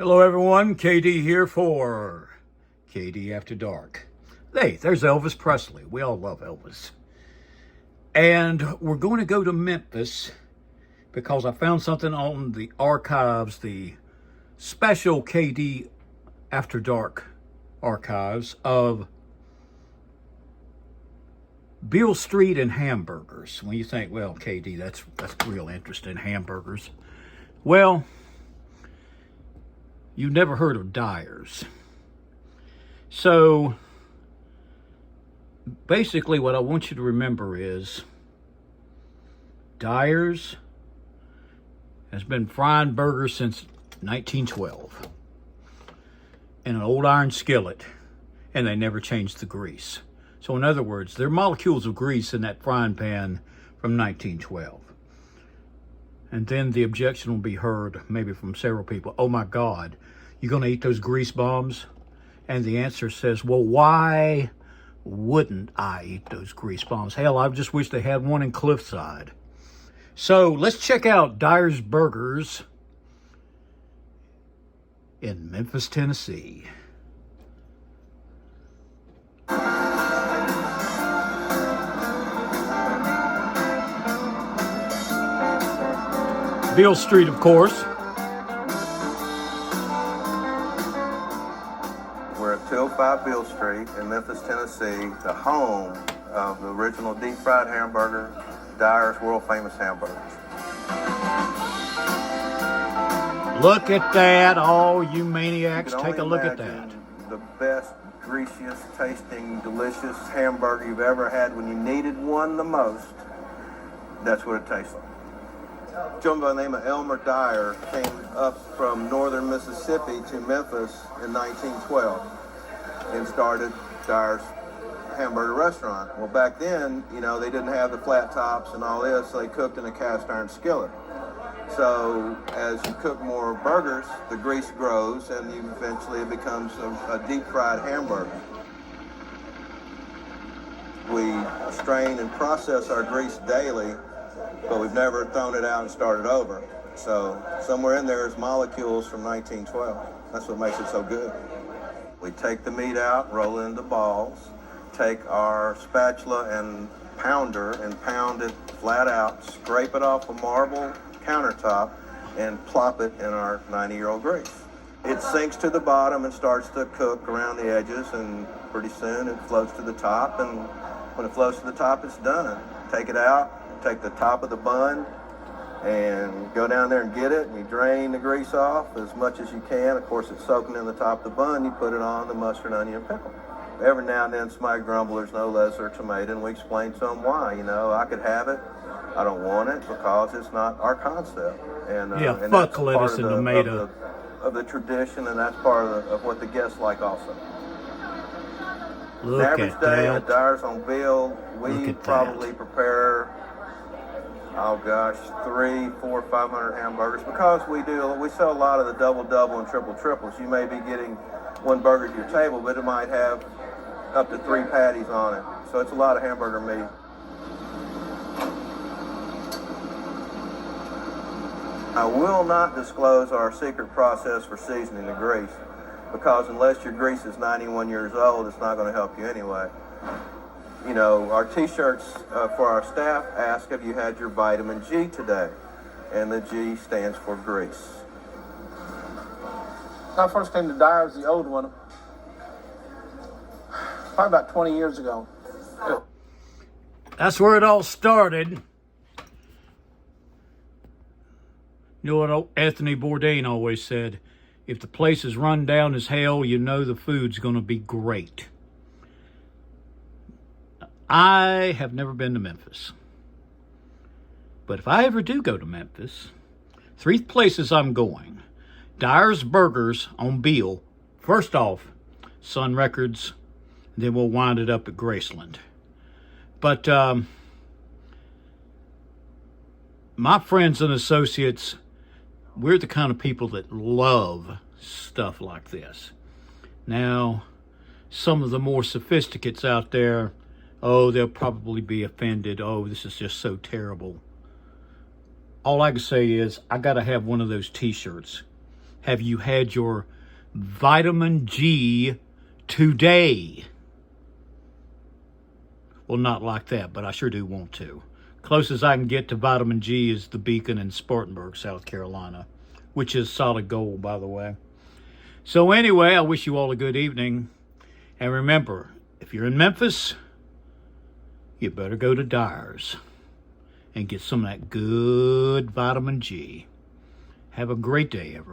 Hello everyone, KD here for KD After Dark. Hey, there's Elvis Presley. We all love Elvis. And we're going to go to Memphis because I found something on the archives, the special KD After Dark archives of Beale Street and hamburgers. When you think, well, KD, that's real interesting, hamburgers. Well, you've never heard of Dyer's. So basically what I want you to remember is Dyer's has been frying burgers since 1912 in an old iron skillet, and they never changed the grease. So in other words, there are molecules of grease in that frying pan from 1912. And then the objection will be heard, maybe from several people, oh my God, you're going to eat those grease bombs? And the answer says, well, why wouldn't I eat those grease bombs? Hell, I just wish they had one in Cliffside. So let's check out Dyer's Burgers in Memphis, Tennessee. Beale Street, of course. We're at 205 Beale Street in Memphis, Tennessee, the home of the original deep-fried hamburger, Dyer's world-famous hamburgers. Look at that, all you maniacs, take a look at that. The best, greasiest, tasting, delicious hamburger you've ever had when you needed one the most. That's what it tastes like. A gentleman by the name of Elmer Dyer came up from northern Mississippi to Memphis in 1912 and started Dyer's hamburger restaurant. Well, back then, you know, they didn't have the flat tops and all this, so they cooked in a cast iron skillet. So as you cook more burgers, the grease grows and eventually it becomes a deep fried hamburger. We strain and process our grease daily, but we've never thrown it out and started over. So somewhere in there is molecules from 1912. That's what makes it so good. We take the meat out, roll it into balls, take our spatula and pounder and pound it flat out, scrape it off a marble countertop, and plop it in our 90-year-old grease. It sinks to the bottom and starts to cook around the edges, and pretty soon it floats to the top, and when it floats to the top, it's done. Take it out, take the top of the bun, and go down there and get it, and you drain the grease off as much as you can. Of course, it's soaking in the top of the bun. You put it on the mustard, onion, and pickle. Every now and then, somebody grumbles, there's no lettuce or tomato, and we explain to them why. You know, I could have it. I don't want it because it's not our concept. And and fuck that's lettuce and tomato. Of the tradition, and that's part of what the guests like also. Look An average at day that. at Dyer's on Beale, we Look at probably that. prepare, oh gosh, 300, 400, 500 hamburgers because we sell a lot of the double and triples. You may be getting one burger to your table, but it might have up to 3 patties on it. So it's a lot of hamburger meat. I will not disclose our secret process for seasoning the grease because unless your grease is 91 years old, it's not going to help you anyway. You know, our t-shirts for our staff ask, have you had your vitamin G today? And the G stands for grease. I first came to Dyer's, the old one, probably about 20 years ago. That's where it all started. You know what Anthony Bourdain always said? If the place is run down as hell, you know the food's going to be great. I have never been to Memphis. But if I ever do go to Memphis, 3 places I'm going. Dyer's Burgers on Beale. First off, Sun Records. Then we'll wind it up at Graceland. But my friends and associates, we're the kind of people that love stuff like this. Now, some of the more sophisticates out there, oh, they'll probably be offended. Oh, this is just so terrible. All I can say is I got to have one of those t-shirts. have you had your vitamin G today? Well, not like that, but I sure do want to. Closest I can get to vitamin G is the Beacon in Spartanburg, South Carolina, which is solid gold, by the way. So anyway, I wish you all a good evening. And remember, if you're in Memphis, you better go to Dyer's and get some of that good vitamin G. Have a great day, everyone.